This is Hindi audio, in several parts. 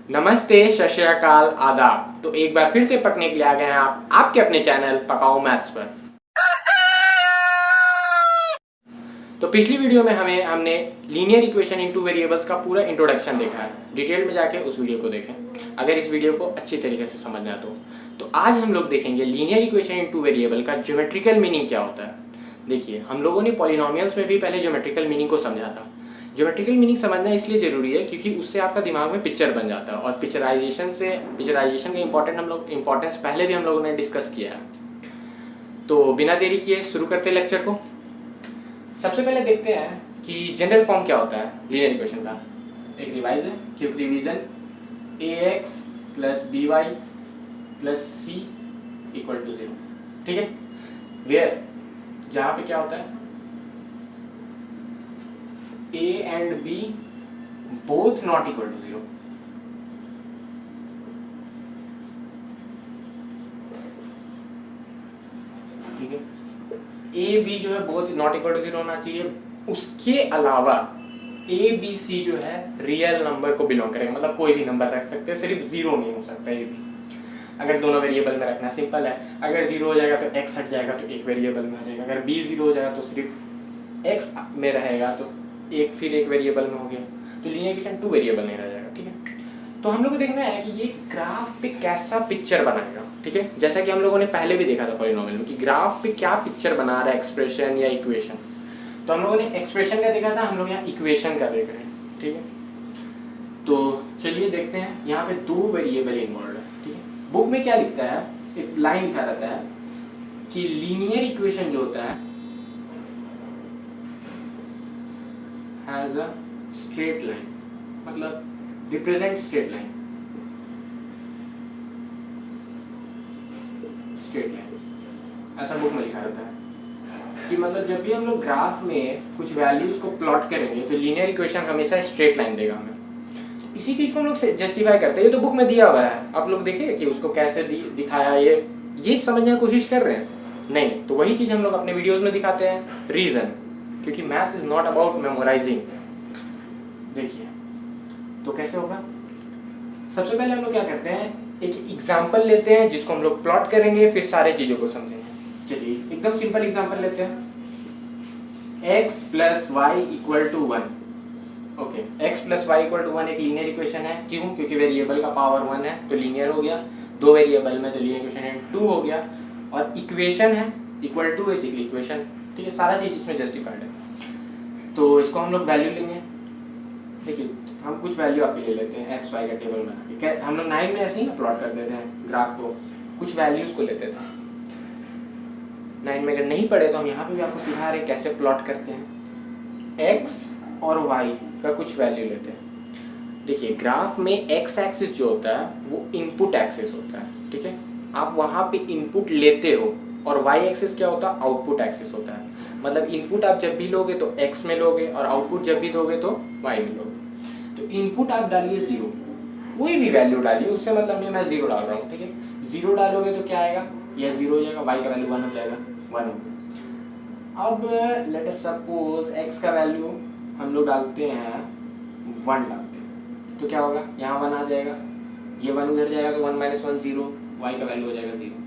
नमस्ते, सत श्री अकाल, आदाब। तो एक बार फिर से पकने के लिए आ गए हैं आप आपके अपने चैनल पकाओ मैथ्स पर। तो पिछली वीडियो में हमने लीनियर इक्वेशन इनटू वेरिएबल्स का पूरा इंट्रोडक्शन देखा है। डिटेल में जाके उस वीडियो को देखें अगर इस वीडियो को अच्छी तरीके से समझना है तो आज हम लोग देखेंगे लीनियर इक्वेशन इनटू वेरिएबल का ज्योमेट्रिकल मीनिंग क्या होता है। देखिए, हम लोगों ने पॉलिनोमियल्स में भी पहले ज्योमेट्रिकल मीनिंग को समझा था। ज्योमेट्रिकल मीनिंग समझना इसलिए जरूरी है क्योंकि उससे आपका दिमाग में पिक्चर बन जाता है, और पिक्चराइजेशन का इंपॉर्टेंस पहले भी हम लोगों ने डिस्कस किया है। तो बिना देरी किए शुरू करते हैं लेक्चर को। सबसे पहले देखते हैं कि जनरल फॉर्म क्या होता है लीनियर इक्वेशन का। एक रिवाइज है, quick revision. ax plus by plus c equal to 0। ठीक है, वेयर जहां पे क्या होता है a and b both not equal to 0। ठीक है, ए बी जो है बोथ नॉट इक्वल टू 0 होना चाहिए। उसके अलावा ए बी सी जो है रियल नंबर को बिलोंग करेगा, मतलब कोई भी नंबर रख सकते हैं, सिर्फ 0 नहीं हो सकता ए बी। अगर दोनों वेरिएबल में रखना सिंपल है। अगर 0 हो जाएगा तो x हट जाएगा तो एक वेरिएबल में हो जाएगा। अगर b 0 हो जाएगा तो सिर्फ x में रहेगा तो फिर एक वेरिएबल में हो गया। तो लीनियर इक्वेशन 2 वेरिएबल नहीं रह जाएगा। ठीक है, तो हम लोग को देखना है कि ये ग्राफ पे कैसा पिक्चर बनाएगा। ठीक है, जैसा कि हम लोगों ने पहले भी देखा था पॉलिनोमियल में कि ग्राफ पे क्या पिक्चर बना रहा है, एक्सप्रेशन या इक्वेशन। तो हम लोगों ने एक्सप्रेशन का देखा था, हम लोग यहाँ इक्वेशन का देख रहे हैं। ठीक है, तो चलिए देखते हैं। यहाँ पे 2 वेरिएबल इन्वॉल्व है। ठीक है, बुक में क्या लिखता है, एक लाइन लिखा रहता है कि लीनियर इक्वेशन जो होता है हैज अ स्ट्रेट लाइन, मतलब रिप्रेजेंट स्ट्रेट लाइन। ऐसा बुक में लिखा रहता है कि मतलब जब भी हम लोग ग्राफ में कुछ वैल्यूज को प्लॉट करेंगे तो लीनियर इक्वेशन हमेशा स्ट्रेट लाइन देगा हमें। इसी चीज को हम लोग जस्टिफाई करते हैं। ये तो बुक में दिया हुआ है, आप लोग देखिए कि उसको कैसे दिखाया, ये समझने की कोशिश कर रहे हैं। नहीं, तो वही चीज हम लोग अपने वीडियोस में दिखाते हैं। रीजन, क्योंकि maths is not about memorising. देखिए तो कैसे होगा। सबसे पहले हम लोग क्या करते हैं, एक एग्जाम्पल लेते हैं जिसको हम लोग प्लॉट करेंगे, फिर सारे चीजों को समझेंगे। चलिए एकदम सिंपल एग्जाम्पल लेते हैं। x plus y equal to 1। Okay, x plus y equal to 1 एक लीनियर इक्वेशन है। क्यों? क्योंकि वेरिएबल का पावर 1 है तो लीनियर हो गया। 2 वेरिएबल में तो लीनियर इक्वेशन 2 हो गया, और इक्वेशन है इक्वल टू बेसिकली इक्वेशन। ठीक है, सारा चीज इसमें जस्टिफाइड है। तो इसको हम लोग वैल्यू लेंगे। देखिए, हम कुछ वैल्यू आपके ले लेते हैं एक्स वाई का टेबल बना के। हम लोग 9 में ऐसे ही ना प्लॉट कर देते हैं ग्राफ को, कुछ वैल्यूज को लेते थे। 9 में अगर नहीं पढ़े तो हम यहाँ पे भी आपको सिखा रहे कैसे प्लॉट करते हैं। एक्स और वाई का कुछ वैल्यू लेते हैं। देखिए, ग्राफ में एक्स एक्सिस जो होता है वो इनपुट एक्सिस होता है। ठीक है, आप वहाँ पे इनपुट लेते हो, और वाई एक्सिस क्या होता है, आउटपुट एक्सिस होता है। मतलब इनपुट आप जब भी लोगे तो एक्स में लोगे, और आउटपुट जब भी दोगे तो वाई में लोगे। तो इनपुट आप डालिए 0, कोई भी वैल्यू डालिए, उससे मतलब नहीं मैं 0 डाल रहा हूँ। ठीक है, 0 डालोगे तो क्या आएगा, यह 0 हो जाएगा, वाई का वैल्यू 1 हो जाएगा, 1 हो गया। अब लेट अस सपोज एक्स का वैल्यू हम लोग डालते हैं 1 डालते हैं, तो क्या होगा, यहाँ 1 आ जाएगा, ये 1 उधर जाएगा तो 1 - 1 0, वाई का वैल्यू हो जाएगा 0।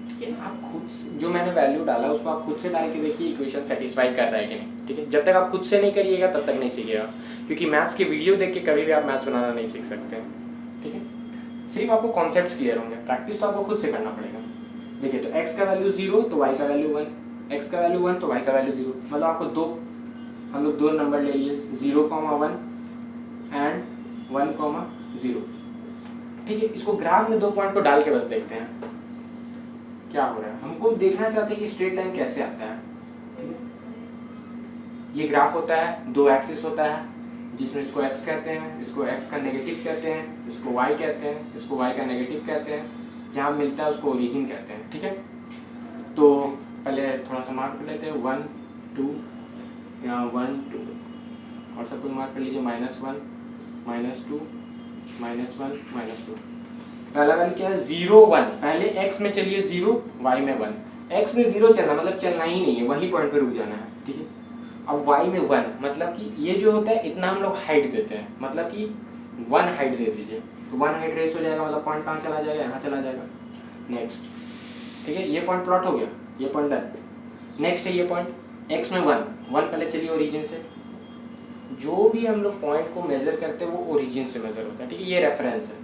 ठीक है, आप खुद जो मैंने वैल्यू डाला उसको आप खुद से डाल के देखिए इक्वेशन सेटिस्फाई कर रहा है कि नहीं। ठीक है, जब तक आप खुद से नहीं करिएगा तब तक नहीं सीखिएगा, क्योंकि मैथ्स के वीडियो देख के कभी भी आप मैथ्स बनाना नहीं सीख सकते हैं। ठीक है, सिर्फ आपको कॉन्सेप्ट्स क्लियर होंगे, प्रैक्टिस तो आपको खुद से करना पड़ेगा। देखिए, तो x का वैल्यू 0 तो y का वैल्यू 1, x का वैल्यू 1 तो y का वैल्यू 0। मतलब आपको हम लोग 2 नंबर ले लिए, 0,1 एंड 1,0। ठीक है, इसको ग्राफ में 2 पॉइंट को डाल के बस देखते हैं क्या हो रहा है। हमको देखना चाहते हैं कि स्ट्रेट लाइन कैसे आता है। ठीक है, ये ग्राफ होता है, 2 एक्सिस होता है, जिसमें इसको x कहते हैं, इसको x का नेगेटिव कहते हैं, इसको y कहते हैं, इसको y का नेगेटिव कहते हैं, जहाँ मिलता है उसको ओरिजिन कहते हैं। ठीक है, तो पहले थोड़ा सा मार्क कर लेते हैं, 1 2, यहाँ 1 2, और सब कुछ मार्क कर लीजिए, -1 -2 -1 -2। पहला वैल्यू क्या है, 0 1। पहले x में चलिए 0, y में 1। x में 0 चलना मतलब चलना ही नहीं है, वही पॉइंट पे रुक जाना है। ठीक है, अब y में 1 मतलब कि ये जो होता है इतना हम लोग हाइट देते हैं, मतलब कि 1 हाइट दे दीजिए, तो 1 हाइट रेस हो जाएगा, मतलब पॉइंट कहाँ चला जाएगा, यहाँ चला जाएगा। नेक्स्ट, ठीक है, ये पॉइंट प्लॉट हो गया, ये पॉइंट डन। नेक्स्ट है ये पॉइंट x में 1 पहले चलिए ओरिजिन से, जो भी हम लोग पॉइंट को मेजर करते हैं वो ओरिजिन से मेजर होता है, ठीक है, ये रेफरेंस है।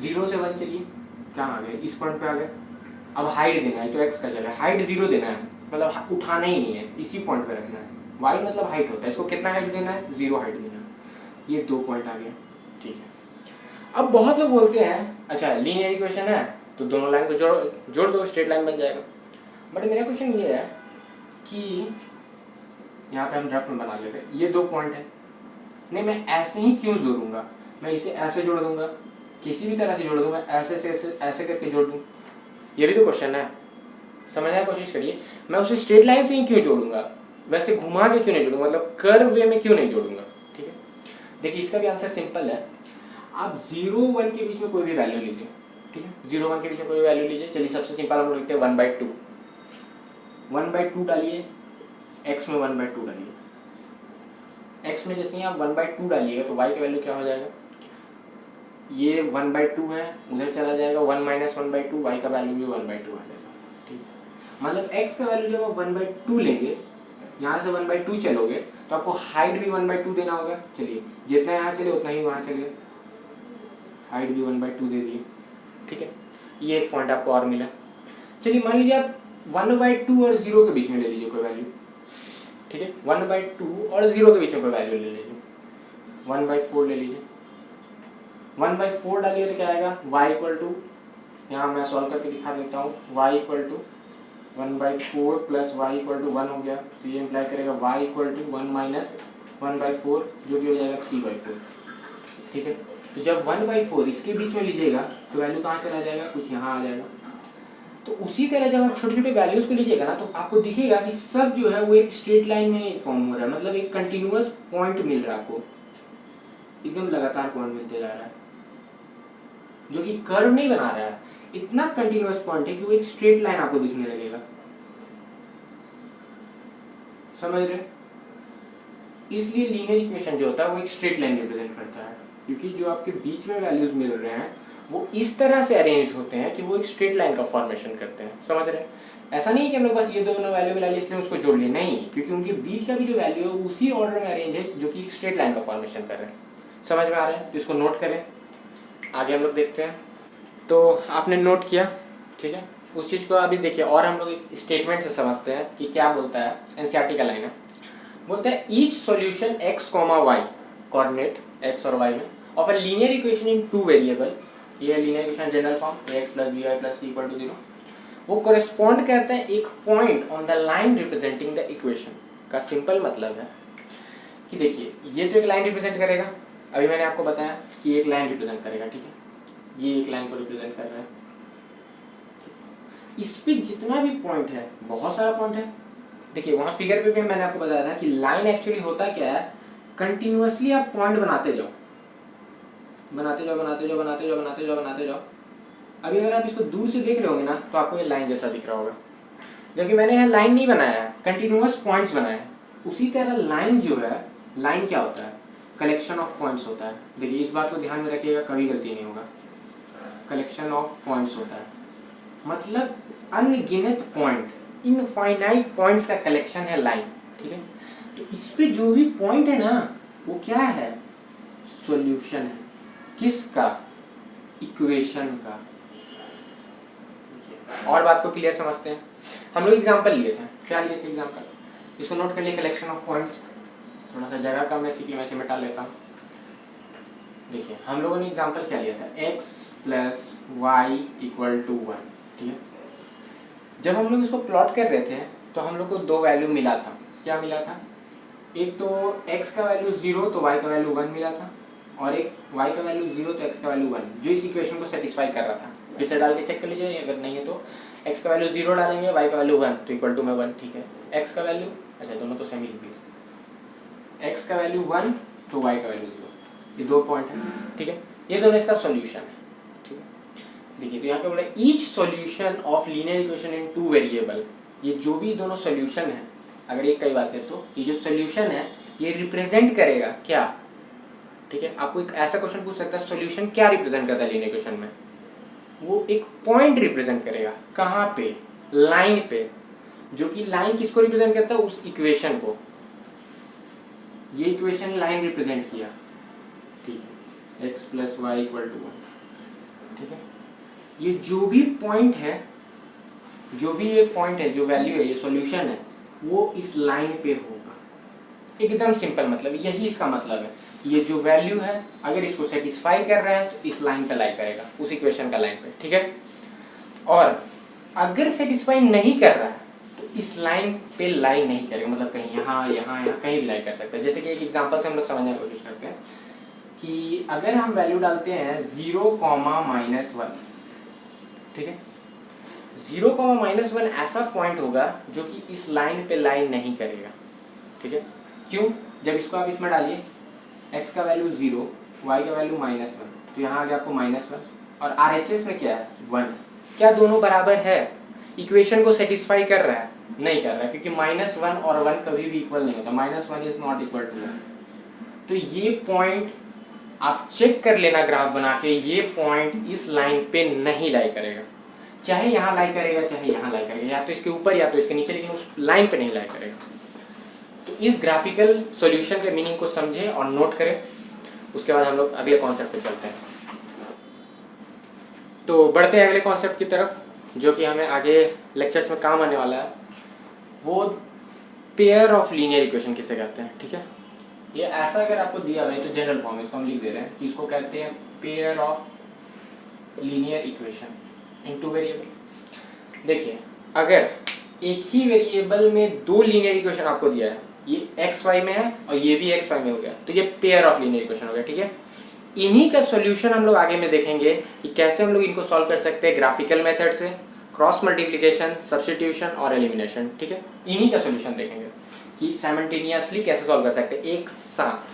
0 से 1 चलिए, क्या आ गए, इस पॉइंट पे आ गए। अब हाइट देना है तो x का चले, हाइट 0 देना है, मतलब उठाना ही नहीं है, इसी पॉइंट पे रखना है। y मतलब हाइट होता है, इसको कितना हाइट देना है, 0 हाइट देना है। ये 2 पॉइंट आ गए, ठीक है। अब बहुत लोग बोलते हैं अच्छा लीनियर इक्वेशन है तो दोनों लाइन को जोड़ दो, स्ट्रेट लाइन बन जाएगा। बट मेरा क्वेश्चन ये है कि यहाँ पे हम रफ में बना ले रहे हैं, ये 2 पॉइंट है, नहीं मैं ऐसे ही क्यों जोड़ूंगा, मैं इसे ऐसे जोड़ दूंगा, किसी भी तरह से जोड़ दूंगा, ऐसे से ऐसे करके जोड़ दूँ, ये भी तो क्वेश्चन है, समझने की कोशिश करिए। मैं उसे स्ट्रेट लाइन से ही क्यों जोड़ूंगा, वैसे घुमा के क्यों नहीं जोड़ूंगा, मतलब कर्व वे में क्यों नहीं जोड़ूंगा, ठीक है। देखिए इसका भी आंसर सिंपल है, आप 0 1 के बीच में कोई भी वैल्यू लीजिए, ठीक है, 0 1 के बीच में कोई वैल्यू लीजिए। चलिए सबसे सिंपल हम लोग लिखते हैं 1/2, 1/2 डालिए, x में 1/2 डालिए। x में जैसे ही आप 1/2 डालिएगा तो y की वैल्यू क्या हो जाएगा, ये 1/2 है, उधर चला जाएगा 1 - 1/2, y का वैल्यू भी 1/2 आ जाएगा, ठीक है। मतलब x का वैल्यू जब आप 1/2 लेंगे, यहाँ से 1/2 चलोगे तो आपको हाइट भी 1/2 देना होगा। चलिए जितना यहाँ चले उतना ही वहाँ चलिए, हाइट भी 1/2 दे दिए, ठीक है। ये एक पॉइंट आपको और मिला। चलिए मान लीजिए आप 1/2 और 0 के बीच में ले लीजिए कोई वैल्यू, ठीक है, 1/2 और 0 के बीच में कोई वैल्यू ले लीजिए, 1/4 ले लीजिए। 1/4 डालिए तो क्या आएगा, y इक्वल टू, यहाँ मैं सॉल्व करके दिखा देता हूँ, y equal to 1/4 plus y equal to 1 हो गया, तो ये इम्प्लाई करेगा y इक्वल टू 1 - 1/4 जो कि हो जाएगा 3/4, ठीक है। तो जब 1/4 इसके बीच में लीजिएगा तो वैल्यू कहाँ चला जाएगा, कुछ यहाँ आ जाएगा। तो उसी तरह जब आप छोटे छोटे वैल्यूज को लीजिएगा ना तो आपको दिखेगा कि सब जो है वो एक स्ट्रेट लाइन में फॉर्म हो रहा है, मतलब एक कंटिन्यूअस पॉइंट मिल रहा है आपको, एकदम लगातार पॉइंट मिलते जा रहा है, जो कि कर्व नहीं बना रहा है, इतना कंटिन्यूअस पॉइंट है कि वो एक स्ट्रेट लाइन आपको दिखने लगेगा, समझ रहे। इसलिए लीनियर इक्वेशन जो होता है वो एक स्ट्रेट लाइन रिप्रेजेंट करता है, क्योंकि जो आपके बीच में वैल्यूज मिल रहे हैं वो इस तरह से अरेंज होते हैं कि वो एक स्ट्रेट लाइन का फॉर्मेशन करते हैं, समझ रहे हैं। ऐसा नहीं कि हम लोग बस ये दोनों वैल्यू मिला लिए इसलिए उसको जोड़ लिए, नहीं, क्योंकि उनके बीच का भी जो वैल्यू है उसी ऑर्डर में अरेंज है जो कि एक स्ट्रेट लाइन का फॉर्मेशन कर रहे हैं, समझ में आ रहा है। तो इसको नोट करें, आगे हम लोग देखते हैं। तो आपने नोट किया, ठीक है, उस चीज़ को अभी देखिए और हम लोग एक स्टेटमेंट से समझते हैं कि क्या बोलता है। एनसीईआरटी का लाइन है, बोलता है each solution x, y coordinate x और y में of a linear equation in 2 variable, ये linear equation general form ax + by + c = 0, वो कोरेस्पॉन्ड करता है एक point on the line representing the equation. का सिंपल मतलब है कि देखिए ये तो एक लाइन रिप्रेजेंट करेगा, अभी मैंने आपको बताया कि एक लाइन रिप्रेजेंट करेगा, ठीक है, ये एक लाइन को रिप्रेजेंट कर रहा है। इस पे जितना भी पॉइंट है, बहुत सारा पॉइंट है, देखिए वहाँ फिगर पे भी मैंने आपको बताया था कि लाइन एक्चुअली होता क्या है, कंटिन्यूअसली आप पॉइंट बनाते जाओ, बनाते जाओ, बनाते जाओ, बनाते जाओ, बनाते जाओ, बनाते जाओ। अभी अगर आप इसको दूर से देख रहे होंगे ना तो आपको ये लाइन जैसा दिख रहा होगा, जबकि मैंने यहाँ लाइन नहीं बनाया है, कंटिन्यूअस पॉइंट्स बनाए हैं। उसी तरह लाइन जो है, लाइन क्या होता है, कलेक्शन ऑफ पॉइंट्स होता है। देखिए इस बात को ध्यान में रखिएगा, कभी गलती नहीं होगा, कलेक्शन ऑफ पॉइंट्स होता है, मतलब अनगिनत पॉइंट, इनफाइनाइट पॉइंट्स का कलेक्शन है लाइन, ठीक है। तो इस पे जो भी पॉइंट है ना वो क्या है, सॉल्यूशन है, किसका, इक्वेशन का। और बात को क्लियर समझते हैं, हम लोग एग्जांपल लिए थे, क्या लिए थे एग्जांपल, इसको नोट कर लिए, कलेक्शन ऑफ पॉइंट्स। थोड़ा सा जगह कम है इसलिए मैं इसे मिटा लेता हूँ। देखिए हम लोगों ने एग्जांपल क्या लिया था, x + y = 1, ठीक है। जब हम लोग इसको प्लॉट कर रहे थे तो हम लोग को 2 वैल्यू मिला था, क्या मिला था, एक तो x का वैल्यू 0 तो y का वैल्यू 1 मिला था, और एक y का वैल्यू 0 तो x का वैल्यू 1, जो इस इक्वेशन को सेटिस्फाई कर रहा था। फिर से डाल के चेक कर लीजिए, अगर नहीं है तो x का वैल्यू 0 डालेंगे, y का वैल्यू 1 तो इक्वल टू में 1, ठीक है। x का वैल्यू, अच्छा दोनों तो सेम ही लिख दिए, x का वैल्यू 1 तो y का वैल्यू 0, ये 2 पॉइंट है, ठीक है। ये दोनों इसका सॉल्यूशन है, ठीक है। देखिए तो यहाँ पे बोला each solution of linear equation in 2 variable, ये जो भी दोनों सॉल्यूशन है, अगर एक कई बात करें तो ये जो सॉल्यूशन है ये रिप्रेजेंट करेगा क्या, ठीक ठीक है। आपको एक ऐसा क्वेश्चन पूछ सकता है सॉल्यूशन क्या रिप्रेजेंट करता है लीनियर इक्वेशन में, वो एक पॉइंट रिप्रेजेंट करेगा। कहाँ पे? लाइन पे, जो कि लाइन किसको रिप्रेजेंट करता है? उस इक्वेशन को। ये इक्वेशन लाइन रिप्रेजेंट किया, ठीक है, x + y = 1, ठीक है। ये जो भी पॉइंट है, जो भी ये पॉइंट है, जो वैल्यू है, ये सॉल्यूशन है, वो इस लाइन पे होगा। एकदम सिंपल, मतलब यही इसका मतलब है कि ये जो वैल्यू है अगर इसको सेटिस्फाई कर रहा है तो इस लाइन पे लाई करेगा, उस इक्वेशन का लाइन पे, ठीक है। और अगर सेटिस्फाई नहीं कर रहा है तो इस लाइन पे लाई नहीं करेगा, मतलब कहीं यहाँ यहाँ यहाँ कहीं भी लाई कर सकता है। जैसे कि एक एग्जांपल से हम लोग समझने की कोशिश करते हैं कि अगर हम वैल्यू डालते हैं 0, -1, ठीक है। 0, -1 ऐसा पॉइंट होगा जो कि इस लाइन पे लाई नहीं करेगा, ठीक है। क्यों? जब इसको आप इसमें डालिए, x का वैल्यू 0, y का वैल्यू -1, तो यहाँ आ गया आपको -1, और RHS में क्या है? 1। क्या दोनों बराबर है? इक्वेशन को सेटिस्फाई कर रहा है? नहीं कर रहा है, क्योंकि -1 और 1 कभी भी इक्वल नहीं होता। -1 इज नॉट इक्वल टू 1। तो ये पॉइंट आप चेक कर लेना ग्राफ बना के, ये पॉइंट इस लाइन पे नहीं लाई करेगा। चाहे यहाँ लाई करेगा, चाहे यहाँ लाई करेगा, या तो इसके ऊपर या तो इसके नीचे, लेकिन उस लाइन पे नहीं लाई करेगा। तो इस ग्राफिकल सॉल्यूशन के मीनिंग को समझें और नोट करें। उसके बाद हम लोग अगले कॉन्सेप्ट पे चलते हैं। तो बढ़ते हैं अगले कॉन्सेप्ट की तरफ, जो कि हमें आगे लेक्चर्स में काम आने वाला है। वो पेयर ऑफ लीनियर इक्वेशन किसे कहते हैं, ठीक है। ये ऐसा अगर आपको दिया हुआ है तो जनरल फॉर्म इसको हम लिख दे रहे हैं कि इसको कहते हैं pair of linear equation in two variable. देखिए, अगर एक ही वेरिएबल में दो लीनियर इक्वेशन आपको दिया है, ये एक्स वाई में है और ये भी एक्स वाई में हो गया, तो ये पेयर ऑफ लीनियर इक्वेशन हो गया, ठीक है। इन्हीं का सॉल्यूशन हम लोग आगे में देखेंगे कि कैसे हम लोग इनको सॉल्व कर सकते हैं ग्राफिकल मेथड से, क्रॉस मल्टीप्लिकेशन, सब्स्टिट्यूशन और एलिमिनेशन, ठीक है। इन्हीं का सॉल्यूशन देखेंगे कि साइमल्टेनियसली कैसे सॉल्व कर सकते हैं एक साथ।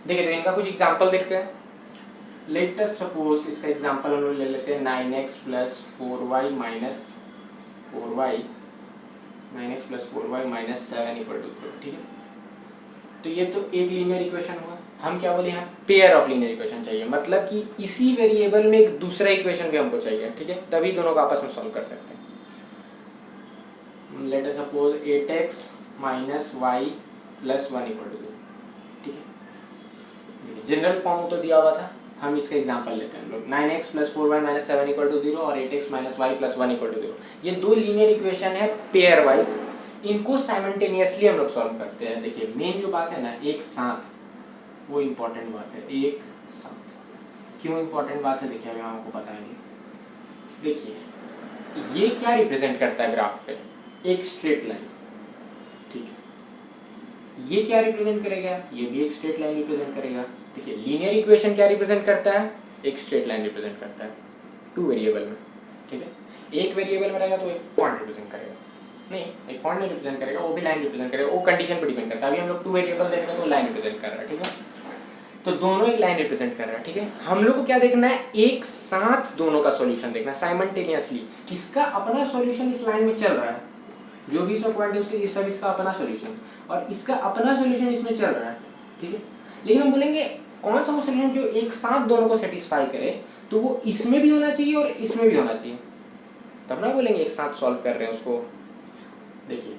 देखिए, तो इनका कुछ एग्जांपल देखते हैं। लेट अस सपोज इसका एग्जांपल हम लोग ले लेते हैं 9x + 4y - 7 = 0, ठीक है। तो ये तो एक लीनियर इक्वेशन हुआ। हम क्या बोले यहाँ? पेयर ऑफ लीनियर इक्वेशन चाहिए, मतलब कि इसी वेरिएबल में एक दूसरा इक्वेशन भी हमको चाहिए, ठीक है, तभी दोनों को आपस में सॉल्व कर सकते हैं। Let us suppose 8x - y + 1 = 0, ठीक है। जनरल फॉर्म तो दिया हुआ था, हम इसका एग्जांपल लेते हैं हम लोग। 9x + 4y - 7 = 0 और 8x - y + 1 = 0। ये दो लीनियर इक्वेशन है पेयर वाइज। इनको साइमल्टेनियसली हम लोग सॉल्व करते हैं। देखिए, मेन जो बात है ना, एक साथ, वो इम्पोर्टेंट बात है। एक साथ क्यों इम्पोर्टेंट बात है? देखिए, अभी हम आपको बताएंगे। देखिए, ये क्या रिप्रेजेंट करता है ग्राफ पे? एक स्ट्रेट लाइन, ठीक है। ये क्या रिप्रेजेंट करेगा? ये भी एक स्ट्रेट लाइन रिप्रेजेंट करेगा। देखिए, लीनियर इक्वेशन क्या रिप्रेजेंट करता है? एक स्ट्रेट लाइन रिप्रेजेंट करता है टू वेरिएबल में, ठीक है। एक वेरिएबल में रहेगा तो एक पॉइंट रिप्रेजेंट करेगा, नहीं एक पॉइंट नहीं रिप्रेजेंट करेगा, वो भी लाइन रिप्रेजेंट करेगा। वो कंडीशन पर डिपेंड करता है। अभी हम लोग टू वेरिएबल देख रहे हैं तो लाइन रिप्रेजेंट कर रहा है, ठीक है। तो दोनों एक लाइन रिप्रेजेंट कर रहा है, ठीक है। हम लोग को क्या देखना है? एक साथ दोनों का सॉल्यूशन देखना, साइमल्टेनियसली। इसका अपना सॉल्यूशन इस लाइन में चल रहा है, जो भी इसमें पॉइंट है उससे सब इसका अपना सॉल्यूशन, और इसका अपना सॉल्यूशन इसमें चल रहा है, ठीक है। लेकिन हम बोलेंगे कौन सा वो सॉल्यूशन जो एक साथ दोनों को सेटिस्फाई करे, तो वो इसमें भी होना चाहिए और इसमें भी होना चाहिए, तब ना बोलेंगे एक साथ सॉल्व कर रहे हैं उसको। देखिए,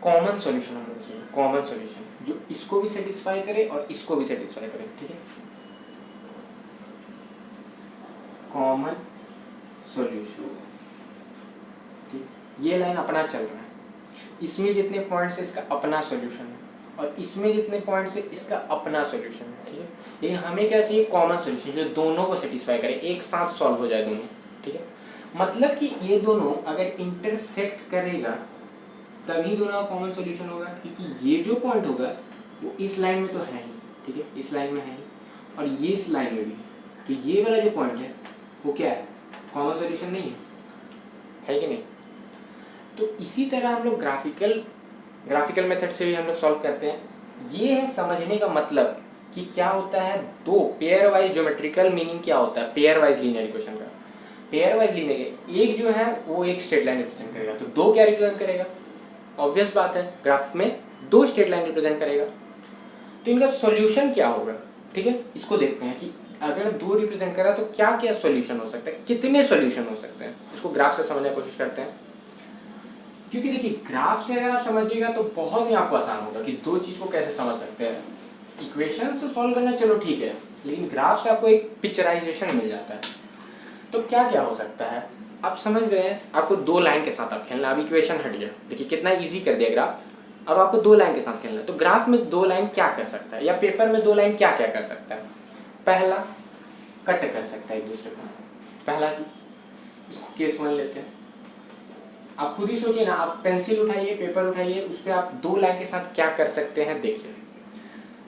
कॉमन सॉल्यूशन हम लोग चाहिए, कॉमन सॉल्यूशन जो इसको भी सेटिस्फाई करे और इसको भी सेटिस्फाई करे, ठीक है। कॉमन सॉल्यूशन, ये लाइन अपना चल रहा है, इसमें जितने पॉइंट्स है इसका अपना सॉल्यूशन है, और इसमें जितने पॉइंट्स है इसका अपना सॉल्यूशन है, ठीक है। लेकिन हमें क्या चाहिए? कॉमन सॉल्यूशन जो दोनों को सेटिस्फाई करे, एक साथ सॉल्व हो जाए दोनों, ठीक है। मतलब कि ये दोनों अगर इंटरसेक्ट करेगा तभी दोनों का कॉमन सॉल्यूशन होगा, क्योंकि ये जो पॉइंट होगा वो इस लाइन में तो है ही, ठीक है, इस लाइन में है ही, और ये इस लाइन में भी। तो ये वाला जो पॉइंट है वो क्या है? कॉमन सॉल्यूशन नहीं है कि नहीं? तो इसी तरह हम लोग ग्राफिकल मेथड से भी हम लोग सॉल्व करते हैं। ये है समझने का मतलब कि क्या होता है दो पेयर वाइज ज्योमेट्रिकल मीनिंग क्या होता है पेयर वाइज लीनियर इक्वेशन का। पेयर वाइज लीनियर, एक जो है वो एक स्ट्रेट लाइन रिप्रेजेंट करेगा, तो दो क्या रिप्रेजेंट करेगा? ऑब्वियस बात है, ग्राफ में दो स्ट्रेट लाइन रिप्रेजेंट करेगा। तो इनका सॉल्यूशन क्या होगा? ठीक है, इसको देखते हैं कि अगर 2 रिप्रेजेंट करा तो क्या क्या सॉल्यूशन हो सकता है, कितने सॉल्यूशन हो सकते हैं, इसको ग्राफ से समझने की कोशिश करते हैं। क्योंकि देखिए ग्राफ से अगर आप समझिएगा तो बहुत ही आपको आसान होगा कि 2 चीज़ को कैसे समझ सकते हैं। इक्वेशन से सॉल्व करना चलो ठीक है, लेकिन ग्राफ से आपको एक पिक्चराइजेशन मिल जाता है। तो क्या क्या हो सकता है आप समझ गए हैं। आपको 2 लाइन के साथ आप खेलना, अब इक्वेशन हट गया, देखिए कितना ईजी कर दिया ग्राफ। अब आपको 2 लाइन के साथ खेलना है, तो ग्राफ में 2 लाइन क्या कर सकता है, या पेपर में 2 लाइन क्या क्या कर सकता है। पहला, कट कर सकता है एक दूसरे को, पहला चीज। इसको केस 1 लेते हैं, आप खुद ही सोचिए ना, आप पेंसिल उठाइए, पेपर उठाइए, उस पर आप 2 लाइन के साथ क्या कर सकते हैं। देखिए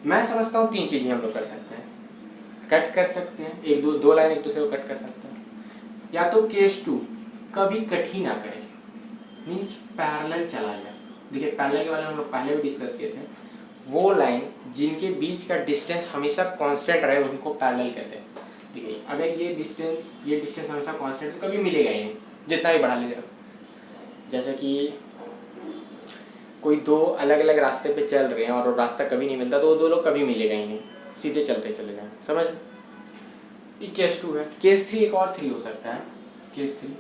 मैं समझता हूँ 3 चीजें हम लोग कर सकते हैं। कट कर सकते हैं, एक दो लाइन एक दूसरे को कट कर सकते हैं, या तो केस 2 कभी कट ही ना करें, मीन्स पैरेलल चला जाए। देखिए पैरेलल के बारे में हम लोग पहले भी डिस्कस किए थे, वो लाइन जिनके बीच का डिस्टेंस हमेशा कांस्टेंट रहे उनको पैरेलल कहते हैं। देखिए अगर ये डिस्टेंस हमेशा कांस्टेंट तो कभी मिलेगा ही नहीं, जितना भी बढ़ा लीजिएगा। जैसे कि कोई 2 अलग अलग रास्ते पे चल रहे हैं और वो रास्ता कभी नहीं मिलता, तो वो 2 लोग कभी मिलेगा ही नहीं, सीधे चलते चले जाएं, समझ। ये केस 2 है। केस 3 एक और 3 हो सकता है। केस 3,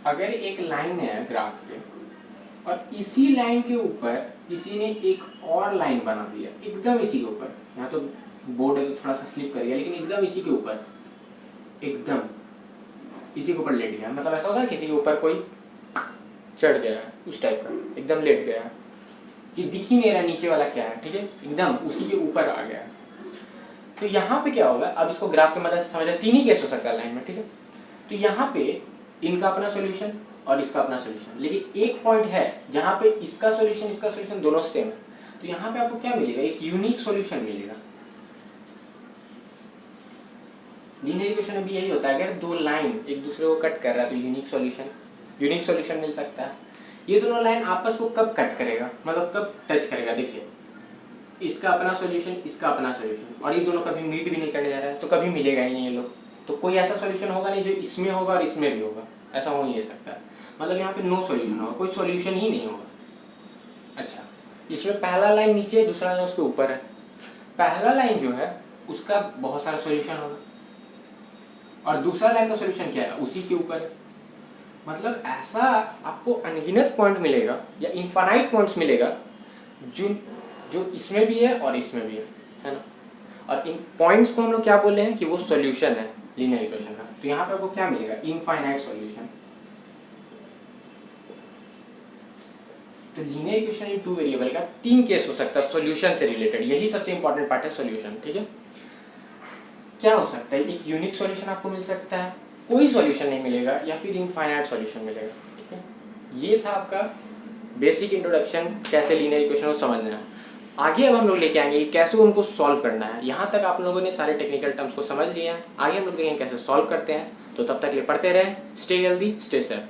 अगर एक लाइन है ग्राफ पे और इसी लाइन के ऊपर किसी ने एक और लाइन बना दिया, एकदम इसी के ऊपर, यहाँ तो बोर्ड है तो थोड़ा सा स्लिप कर गया, लेकिन एकदम इसी के ऊपर, एकदम इसी के ऊपर लेट गया, मतलब ऐसा होता है किसी के ऊपर कोई चढ़ गया है उस टाइप का, एकदम लेट गया कि दिख ही नहीं रहा नीचे वाला क्या है, ठीक है, एकदम उसी के ऊपर आ गया। तो यहाँ पे क्या होगा, अब इसको ग्राफ की मदद से समझा, 3 ही केस हो सकता है लाइन में, ठीक है। तो यहाँ पे इनका अपना सॉल्यूशन और इसका अपना सॉल्यूशन, लेकिन एक पॉइंट है जहाँ पे इसका सॉल्यूशन दोनों सेम है। तो यहाँ पे आपको क्या मिलेगा, एक यूनिक सॉल्यूशन मिलेगा। लीनियर इक्वेशन में भी यही होता है, अगर 2 लाइन एक दूसरे को कट कर रहा है तो यूनिक सॉल्यूशन मिल सकता है। ये दोनों लाइन आपस को कब कट करेगा, मतलब कब टच करेगा, देखिए इसका अपना सॉल्यूशन, इसका अपना सॉल्यूशन, और ये दोनों कभी मीट भी नहीं करने जा रहा है, तो कभी मिलेगा ही नहीं ये लोग। तो कोई ऐसा सॉल्यूशन होगा नहीं जो इसमें होगा और इसमें भी होगा, ऐसा हो ही नहीं सकता है। मतलब यहाँ पे नो सॉल्यूशन होगा, कोई सॉल्यूशन ही नहीं होगा। अच्छा, इसमें पहला लाइन नीचे है, दूसरा लाइन उसके ऊपर है। पहला लाइन जो है उसका बहुत सारा सॉल्यूशन होगा, और दूसरा लाइन का सॉल्यूशन क्या है, उसी के ऊपर है। मतलब ऐसा आपको अनगिनत पॉइंट मिलेगा या इनफाइनाइट पॉइंट्स मिलेगा जो इसमें भी है और इसमें भी है ना। और इन पॉइंट्स को हम लोग क्या बोल रहे हैं कि वो सॉल्यूशन है लीनियर इक्वेशन का। तो यहाँ पे आपको क्या मिलेगा, इनफाइनाइट सॉल्यूशन। तो लीनियर इक्वेशन इन 2 वेरिएबल का 3 केस हो सकता है सॉल्यूशन से रिलेटेड, यही सबसे इंपॉर्टेंट पार्ट है सॉल्यूशन, ठीक है। क्या हो सकता है, एक यूनिक सॉल्यूशन आपको मिल सकता है, कोई सॉल्यूशन नहीं मिलेगा, या फिर इनफाइनाइट सॉल्यूशन मिलेगा, ठीक है। ये था आपका बेसिक इंट्रोडक्शन, कैसे लीनियर इक्वेशन को समझना है। आगे अब हम लोग लेके आएंगे कैसे उनको सॉल्व करना है। यहाँ तक आप लोगों ने सारे टेक्निकल टर्म्स को समझ लिया है, आगे हम लोग देखेंगे कैसे सॉल्व करते हैं। तो तब तक ये पढ़ते रहे, स्टे हेल्दी, स्टे सेफ।